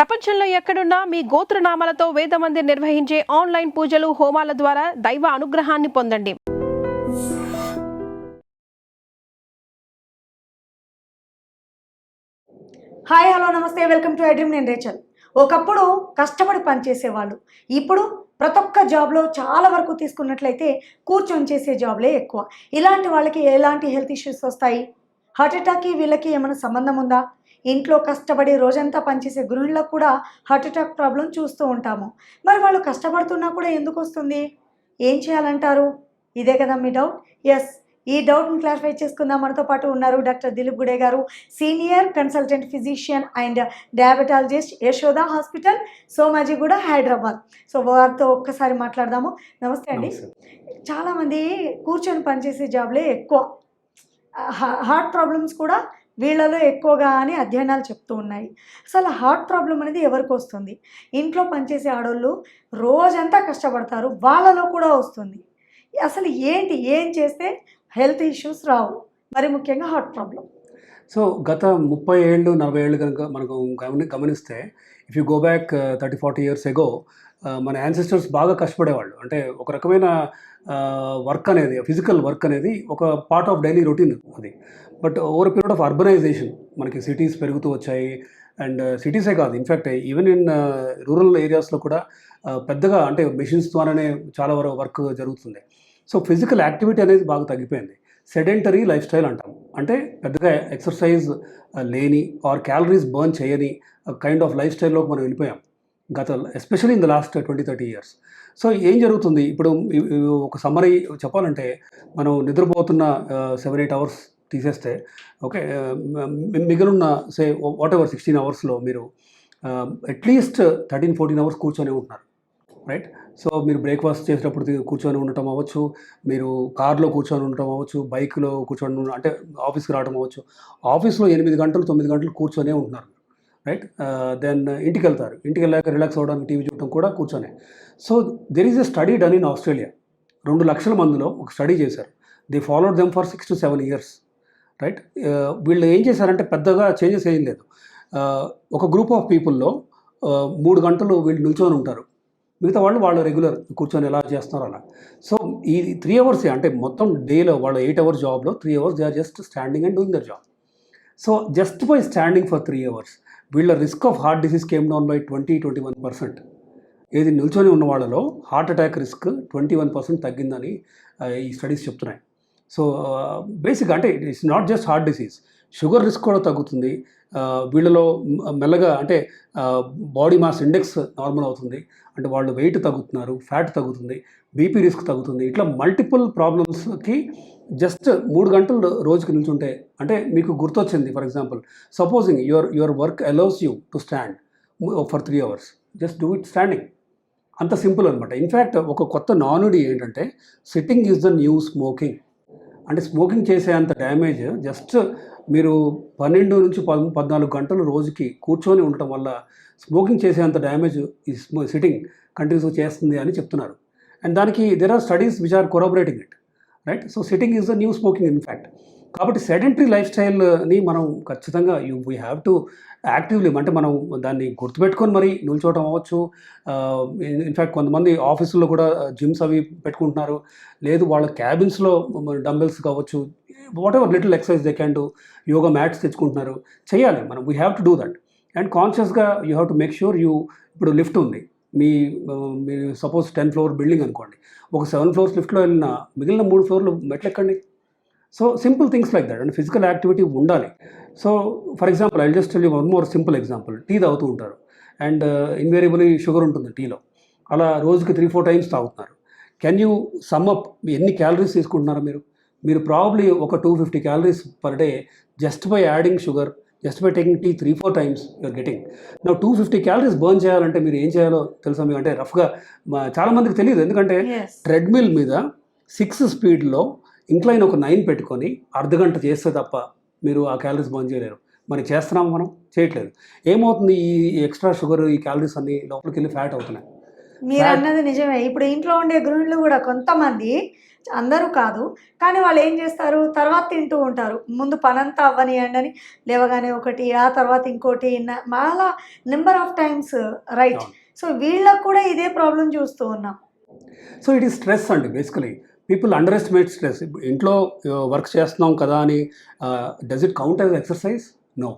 ప్రపంచంలో ఎక్కడున్నా మీ గోత్రనామాలతో వేదమందిర్ నిర్వహించే ఆన్లైన్ పూజలు హోమాల ద్వారా దైవ అనుగ్రహాన్ని పొందండి. హాయ్ హలో నమస్తే, వెల్కమ్ టు ఐడ్రీమ్. నేను రేచల్. ఒకప్పుడు కష్టపడి పనిచేసేవాళ్ళు, ఇప్పుడు ప్రతి ఒక్క జాబ్లో చాలా వరకు తీసుకున్నట్లయితే కూర్చొని చేసే జాబ్లే ఎక్కువ. ఇలాంటి వాళ్ళకి ఎలాంటి హెల్త్ ఇష్యూస్ వస్తాయి? హార్ట్ అటాక్కి వీళ్ళకి ఏమైనా సంబంధం ఉందా? ఇంట్లో కష్టపడి రోజంతా పనిచేసే గృహిణులకు కూడా హార్ట్ అటాక్ ప్రాబ్లం చూస్తూ ఉంటాము. మరి వాళ్ళు కష్టపడుతున్నా కూడా ఎందుకు వస్తుంది? ఏం చేయాలంటారు? ఇదే కదా మీ డౌట్? ఎస్, ఈ డౌట్ని క్లారిఫై చేసుకుందాం. మనతో పాటు ఉన్నారు డాక్టర్ దిలీప్ గుడే గారు, senior consultant physician and diabetologist, Yashoda hospital, Somajiguda, Hyderabad. So వారితో ఒక్కసారి మాట్లాడదాము. నమస్తే అండి. చాలామంది కూర్చొని పనిచేసే జాబ్లే ఎక్కువ, హార్ట్ ప్రాబ్లమ్స్ కూడా వీళ్ళలో ఎక్కువగా అని అధ్యయనాలు చెప్తూ ఉన్నాయి. అసలు హార్ట్ ప్రాబ్లం అనేది ఎవరికి వస్తుంది? ఇంట్లో పనిచేసే ఆడవాళ్ళు రోజంతా కష్టపడతారు, వాళ్ళలో కూడా వస్తుంది. అసలు ఏంటి, ఏం చేస్తే హెల్త్ ఇష్యూస్ రావు, మరి ముఖ్యంగా హార్ట్ ప్రాబ్లం? సో గత 30 ఏళ్ళు 40 ఏళ్ళు కనుక మనకు గమనిస్తే, if you go back 30-40 years ago, మన యాన్సెస్టర్స్ బాగా కష్టపడేవాళ్ళు. అంటే ఒక రకమైన వర్క్ అనేది, ఫిజికల్ వర్క్ అనేది ఒక పార్ట్ ఆఫ్ డైలీ రొటీన్ అది. But over period of urbanization మనకి సిటీస్ పెరుగుతూ వచ్చాయి. అండ్ సిటీసే కాదు, ఇన్ఫ్యాక్ట్ ఈవెన్ ఇన్ రూరల్ ఏరియాస్లో కూడా పెద్దగా అంటే మెషిన్స్ ద్వారానే చాలా వరకు వర్క్ జరుగుతుంది. సో ఫిజికల్ యాక్టివిటీ అనేది బాగా తగ్గిపోయింది. సెడెంటరీ లైఫ్ స్టైల్ అంటాం. అంటే పెద్దగా ఎక్సర్సైజ్ లేని ఆర్ క్యాలరీస్ బర్న్ చేయని కైండ్ ఆఫ్ లైఫ్ స్టైల్లోకి మనం వెళ్ళిపోయాం గత, especially in the last 20-30 years. So ఏం జరుగుతుంది ఇప్పుడు? ఒక సమ్మరీ చెప్పాలంటే, మనం నిద్రపోతున్న 7-8 అవర్స్ తీసేస్తే, ఓకే, మిగిలిన సే వాట్ ఎవర్ 16 అవర్స్లో మీరు అట్లీస్ట్ 13-14 అవర్స్ కూర్చొని ఉంటున్నారు, రైట్? సో మీరు బ్రేక్ఫాస్ట్ చేసేటప్పుడు కూర్చొని ఉండటం అవ్వచ్చు, మీరు కార్లో కూర్చొని ఉండటం అవ్వచ్చు, బైక్లో కూర్చొని అంటే ఆఫీస్కి రావడం అవ్వచ్చు. ఆఫీస్లో 8 గంటలు 9 గంటలు కూర్చొనే ఉంటున్నారు, రైట్? దెన్ ఇంటికి వెళ్తారు, ఇంటికి వెళ్ళాక రిలాక్స్ అవ్వడానికి టీవీ చూడటం కూడా కూర్చొనే. So there is a study done in Australia. 2 లక్షల మందిలో ఒక స్టడీ చేశారు. They followed them for 6 to 7 years, right? వీళ్ళు ఏం చేశారంటే పెద్దగా చేంజెస్ ఏం లేదు. ఒక గ్రూప్ ఆఫ్ పీపుల్లో 3 గంటలు వీళ్ళు నిల్చొని ఉంటారు, మిగతా వాళ్ళు రెగ్యులర్ కూర్చొని ఎలా చేస్తున్నారు అలా. సో ఈ 3 అవర్స్ అంటే మొత్తం డేలో వాళ్ళ 8 అవర్స్ జాబ్లో 3 hours they are just standing and doing their job. So just by standing for 3 hours వీళ్ళ risk of heart disease came down by 20-21%. ఏది నిల్చొని ఉన్న వాళ్ళలో హార్ట్ అటాక్ రిస్క్ 21% తగ్గిందని ఈ స్టడీస్ చెప్తున్నాయి. సో బేసిక్గా అంటే it's not just heart disease, sugar risk కూడా తగ్గుతుంది వీళ్ళలో మెల్లగా. అంటే బాడీ మాస్ ఇండెక్స్ నార్మల్ అవుతుంది, అంటే వాళ్ళు వెయిట్ తగ్గుతున్నారు, ఫ్యాట్ తగ్గుతుంది, బీపీ రిస్క్ తగ్గుతుంది. ఇట్లా మల్టిపుల్ ప్రాబ్లమ్స్కి జస్ట్ 3 గంటలు రోజుకి నిల్చుంటే, అంటే మీకు గుర్తొచ్చింది, for example supposing your work allows you to stand for 3 hours, just do it standing. అంత సింపుల్ అనమాట. ఇన్ఫ్యాక్ట్ ఒక కొత్త నానుడి ఏంటంటే sitting is the new smoking. అంటే స్మోకింగ్ చేసే అంత డ్యామేజ్ జస్ట్ మీరు 12 నుంచి 14 గంటలు రోజుకి కూర్చొని ఉండటం వల్ల స్మోకింగ్ చేసే అంత డ్యామేజ్ ఈ సిట్టింగ్ కంటిన్యూస్గా చేస్తుంది అని చెప్తున్నారు. అండ్ దానికి there are studies which are corroborating it, right? So sitting is the new smoking in fact. కాబట్టి సెడెంటరీ లైఫ్ స్టైల్ని మనం ఖచ్చితంగా వీ హ్యావ్ టు యాక్టివ్లీ, అంటే మనం దాన్ని గుర్తుపెట్టుకొని మరి నిల్చోవటం అవ్వచ్చు. ఇన్ఫ్యాక్ట్ కొంతమంది ఆఫీసుల్లో కూడా జిమ్స్ అవి పెట్టుకుంటున్నారు, లేదు వాళ్ళ క్యాబిన్స్లో డంబెల్స్ కావచ్చు, whatever little exercise they can do, yoga mats తెచ్చుకుంటున్నారు. చేయాలి మనం, we have to do that. And కాన్షియస్గా you have to make sure ఇప్పుడు లిఫ్ట్ ఉంది మీరు సపోజ్ 10 ఫ్లోర్ బిల్డింగ్ అనుకోండి, ఒక 7 ఫ్లోర్స్ లిఫ్ట్లో వెళ్ళిన మిగిలిన 3 ఫ్లోర్లు మెట్లు ఎక్కండి. So simple things like that, and physical activity ఉండాలి. So for example I just tell you one more simple example. Tea తాగుతూ ఉంటారు అండ్ ఇన్వేరియబుల్లీ షుగర్ ఉంటుంది టీలో, అలా రోజుకి 3-4 టైమ్స్ తాగుతున్నారు. కెన్ యూ సమ్ అప్ ఎన్ని క్యాలరీస్ తీసుకుంటున్నారు మీరు ప్రాబ్లీ ఒక 250 calories per day just by adding sugar, just by taking tea 3-4 times you're getting. నా 250 క్యాలరీస్ బర్న్ చేయాలంటే మీరు ఏం చేయాలో తెలుసా మీకు? అంటే రఫ్గా చాలామందికి తెలియదు, ఎందుకంటే ట్రెడ్మిల్ మీద 6 స్పీడ్లో ఇంక్లైన్ ఒక 9 పెట్టుకొని అర్ధగంట చేస్తే తప్ప మీరు ఆ క్యాలరీస్ బర్న్ చేయలేరు. మరి చేస్తున్నాము మనం? చేయట్లేదు. ఏమవుతుంది? ఈ ఎక్స్ట్రా షుగర్, ఈ క్యాలరీస్ అన్ని లోపలికి వెళ్ళి ఫ్యాట్ అవుతున్నాయి. మీరు అన్నది నిజమే. ఇప్పుడు ఇంట్లో ఉండే గృహిణులు కూడా కొంతమంది అందరూ కాదు, కానీ వాళ్ళు ఏం చేస్తారు, తర్వాత తింటూ ఉంటారు. ముందు పనంతా అవ్వనియండి అని లేవగానే ఒకటి, ఆ తర్వాత ఇంకోటి, చాలా number of times, right. So వీళ్ళకు కూడా ఇదే ప్రాబ్లం చూస్తూ ఉన్నాం. సో ఇట్ ఈస్ స్ట్రెస్ అండి. Basically people underestimate stress. ఇంట్లో వర్క్ చేస్తున్నాం కదా అని does it count as exercise? No.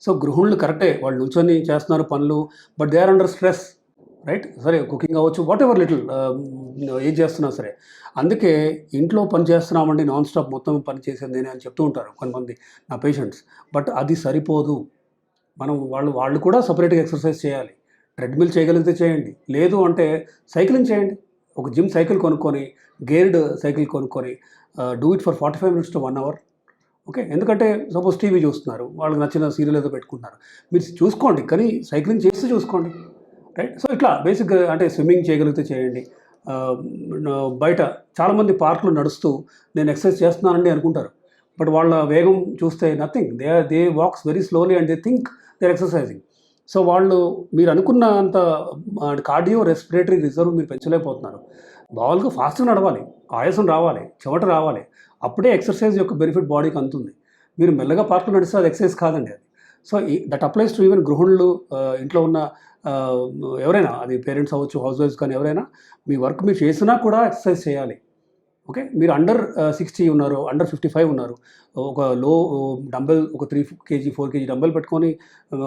So గృహిణులు కరెక్టే, వాళ్ళు నిల్చొని చేస్తున్నారు పనులు, but they are under stress, right? సరే, కుకింగ్ అవ్వచ్చు, వాట్ ఎవర్ లిటిల్ ఏం చేస్తున్నా సరే. అందుకే ఇంట్లో పని చేస్తున్నామండి నాన్ స్టాప్ మొత్తం పని చేసేది నేనే అని చెప్తూ ఉంటారు కొంతమంది నా పేషెంట్స్. బట్ అది సరిపోదు. వాళ్ళు కూడా సపరేట్గా ఎక్సర్సైజ్ చేయాలి. ట్రెడ్మిల్ చేయగలిగితే చేయండి, లేదు అంటే సైక్లింగ్ చేయండి. ఒక జిమ్ సైకిల్ కొనుక్కొని, గేర్డ్ సైకిల్ కొనుక్కొని do it for 45 minutes to 1 hour. Okay, ఎందుకంటే సపోజ్ టీవీ చూస్తున్నారు, వాళ్ళకి నచ్చిన సీరియల్ ఏదో పెట్టుకుంటున్నారు, మీరు చూసుకోండి, కానీ సైక్లింగ్ చేసి చూసుకోండి, రైట్? సో ఇట్లా బేసిక్గా అంటే స్విమ్మింగ్ చేయగలిగితే చేయండి. బయట చాలామంది పార్కులు నడుస్తూ నేను ఎక్సర్సైజ్ చేస్తున్నానండి అనుకుంటారు, బట్ వాళ్ళ వేగం చూస్తే nothing. They walks very slowly and they think they are exercising. So మీరు అనుకున్న అంత కార్డియో రెస్పిరేటరీ రిజర్వ్ మీరు పెంచలేకపోతున్నారు. మామూలుగా ఫాస్ట్గా నడవాలి, ఆయాసం రావాలి, చెమట రావాలి, అప్పుడే ఎక్సర్సైజ్ యొక్క బెనిఫిట్ బాడీకి అందుతుంది. మీరు మెల్లగా పార్కులు నడిస్తే అది ఎక్సర్సైజ్ కాదండి అది. So that applies to even గృహిణులు, ఇంట్లో ఉన్న ఎవరైనా, అది పేరెంట్స్ అవ్వచ్చు, హౌస్ వైఫ్స్ కానీ ఎవరైనా, మీ వర్క్ మీరు చేసినా కూడా ఎక్సర్సైజ్ చేయాలి. ఓకే, మీరు అండర్ 60 ఉన్నారు, అండర్ 55 ఉన్నారు, ఒక లో డంబెల్, ఒక 3 kg 4 kg డంబెల్ పెట్టుకొని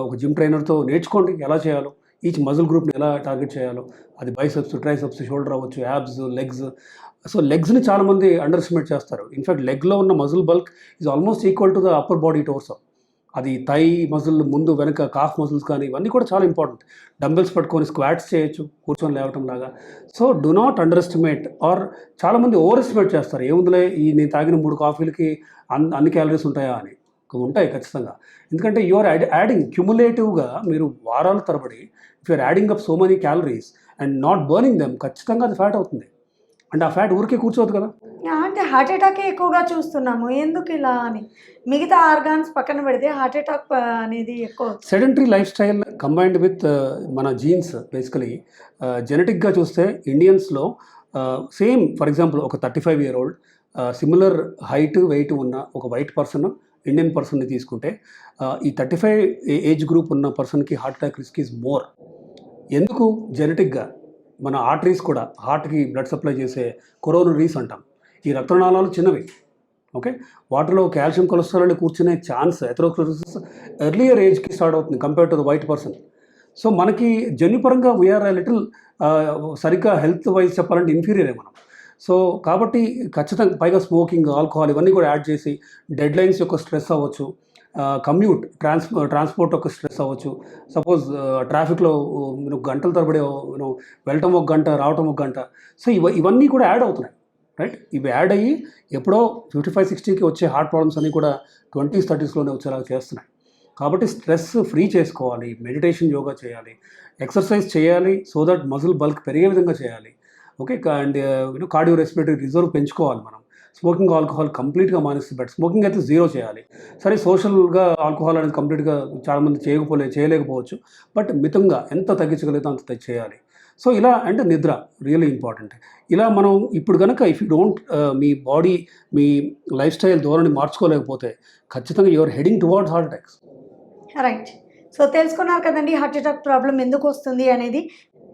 ఒక జిమ్ ట్రైనర్తో నేర్చుకోండి ఎలా చేయాలో, ఈచ్ మజిల్ గ్రూప్ని ఎలా టార్గెట్ చేయాలో. అది బైసెప్స్, ట్రైసెప్స్, షోల్డర్ అవ్వచ్చు, యాబ్స్, లెగ్స్. సో లెగ్స్ని చాలామంది అండర్ ఎస్టిమేట్ చేస్తారు. ఇన్ఫ్యాక్ట్ లెగ్లో ఉన్న muscle bulk is almost equal to the upper body torso. అది థై మజిల్, ముందు వెనక కాఫ్ మజిల్స్ కానీ ఇవన్నీ కూడా చాలా ఇంపార్టెంట్. డంబెల్స్ పట్టుకొని స్క్వాట్స్ చేయొచ్చు, కూర్చొని లేవటం లాగా. So do not underestimate, or చాలామంది ఓవర్ ఎస్టిమేట్ చేస్తారు. ఏముందిలే, నేను తాగిన 3 కాఫీలకి అన్ని క్యాలరీస్ ఉంటాయా అని. ఉంటాయి ఖచ్చితంగా, ఎందుకంటే యు ఆర్ యాడింగ్ క్యుములేటివ్గా. మీరు వారాల తరబడి if you're adding up so many calories and not burning them, ఖచ్చితంగా అది ఫ్యాట్ అవుతుంది. అంటే ఆ ఫ్యాట్ ఊరికే కూర్చోవద్దు కదా. అంటే హార్ట్ అటాకే ఎక్కువగా చూస్తున్నాము, ఎందుకు ఇలా అని. మిగతా ఆర్గాన్స్ పక్కన పెడితే హార్ట్ అటాక్ అనేది ఎక్కువ. Sedentary life style combined with మన జీన్స్, బేసికలీ జెనెటిక్గా చూస్తే ఇండియన్స్లో సేమ్, ఫర్ ఎగ్జాంపుల్ ఒక 35-year-old సిమిలర్ హైట్ వెయిట్ ఉన్న ఒక వైట్ పర్సన్, ఇండియన్ పర్సన్ని తీసుకుంటే ఈ 35 ఏజ్ గ్రూప్ ఉన్న పర్సన్కి heart attack risk is more. ఎందుకు? జెనెటిక్గా మన ఆర్టరీస్ కూడా, హార్ట్కి బ్లడ్ సప్లై చేసే కొరోనరీస్ అంటాం, ఈ రక్తనాళాలు చిన్నవి. ఓకే, వాటిలో కాల్షియం, కొలెస్ట్రాల్ అని కూర్చునే ఛాన్స్, ఎథెరోస్క్లెరోసిస్ ఎర్లియర్ ఏజ్కి స్టార్ట్ అవుతుంది compare to the white person. So మనకి జన్యుపరంగా వీఆర్ లిటిల్ సరిగ్గా హెల్త్ వైజ్ చెప్పాలంటే ఇన్ఫీరియరే మనం. సో కాబట్టి ఖచ్చితంగా, పైగా స్మోకింగ్, ఆల్కహాల్ ఇవన్నీ కూడా యాడ్ చేసి డెడ్ లైన్స్ యొక్క స్ట్రెస్ అవ్వచ్చు, కమ్యూట్ ట్రాన్స్పోర్ట్ యొక్క స్ట్రెస్ అవ్వచ్చు. సపోజ్ ట్రాఫిక్లో గంటల తరబడి వెళ్ళటం 1 గంట, రావటం 1 గంట. సో ఇవన్నీ కూడా యాడ్ అవుతున్నాయి, రైట్? ఇవి యాడ్ అయ్యి ఎప్పుడో 55-60కి వచ్చే హార్ట్ ప్రాబ్లమ్స్ అన్నీ కూడా 20s 30sలోనే వచ్చేలాగా చేస్తున్నాయి. కాబట్టి స్ట్రెస్ ఫ్రీ చేసుకోవాలి, మెడిటేషన్, యోగా చేయాలి, ఎక్సర్సైజ్ చేయాలి, సో దట్ మజిల్ బల్క్ పెరిగే విధంగా చేయాలి. Okay, and cardio respiratory reserve పెంచుకోవాలి మనం. స్మోకింగ్, ఆల్కహాల్ కంప్లీట్గా మానేస్తే బట్ స్మోకింగ్ అయితే 0 చేయాలి. సరే, సోషల్గా ఆల్కహాల్ అనేది కంప్లీట్గా చాలామంది చేయలేకపోవచ్చు, బట్ మితంగా ఎంత తగ్గించగలిగితే అంత చేయాలి. సో ఇలా, అంటే నిద్ర రియల్లీ ఇంపార్టెంట్. ఇలా మనం ఇప్పుడు కనుక if you don't me body, me life style ధోరణి మార్చుకోలేకపోతే ఖచ్చితంగా your heading towards heart attacks. Right. So తెలుసుకున్నారు కదండి హార్ట్ అటాక్ ప్రాబ్లం ఎందుకు వస్తుంది అనేది.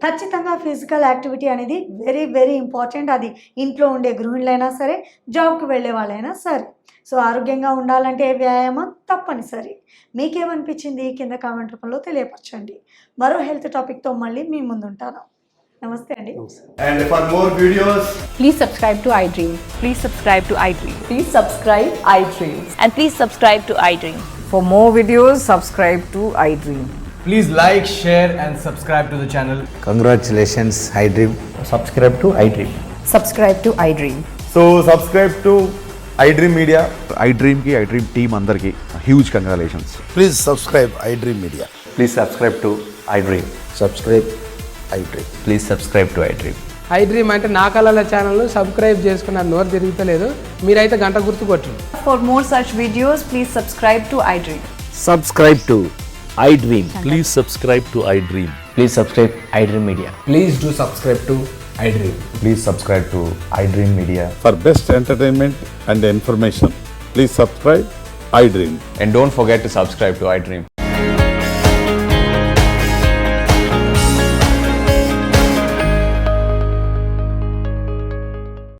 ఖచ్చితంగా ఫిజికల్ యాక్టివిటీ అనేది వెరీ వెరీ ఇంపార్టెంట్. అది ఇంట్లో ఉండే గృహిణులైనా సరే, జాబ్కి వెళ్ళే వాళ్ళైనా సరే. సో ఆరోగ్యంగా ఉండాలంటే వ్యాయామం తప్పనిసరి. మీకేమనిపించింది కింద కామెంట్ రూపంలో తెలియపరచండి. మరో హెల్త్ టాపిక్తో మళ్ళీ మీ ముందుంటాను. నమస్తే అండి. And for more videos, Please subscribe to iDream. Please subscribe to iDream. Please subscribe iDream. And please subscribe to iDream. For more videos, subscribe to iDream. please like, share and subscribe to the channel. Congratulations, iDream. Subscribe to iDream. Subscribe to iDream. So subscribe to iDream Media. iDream ki iDream team andarki huge congratulations. Please subscribe iDream Media. Please subscribe to iDream. Subscribe iDream. Please subscribe to iDream. iDream అంటే నా కళల channel subscribe చేసుకున్న నోరు తిరుగుతలేదు, మీరైతే గంట గుర్తు కొట్టండి. For more such videos, please subscribe to iDream. Subscribe to iDream. Please subscribe to iDream. Please subscribe iDream Media. Please do subscribe to iDream. Please subscribe to iDream Media. For best entertainment and information, please subscribe iDream. And don't forget to subscribe to iDream.